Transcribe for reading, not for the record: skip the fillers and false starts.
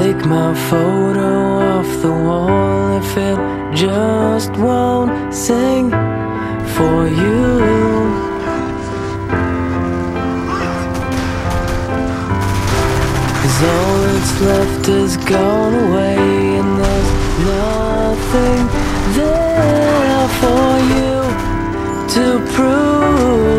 take my photo off the wall if it just won't sing for you. 'Cause all that's left has gone away, and there's nothing there for you to prove.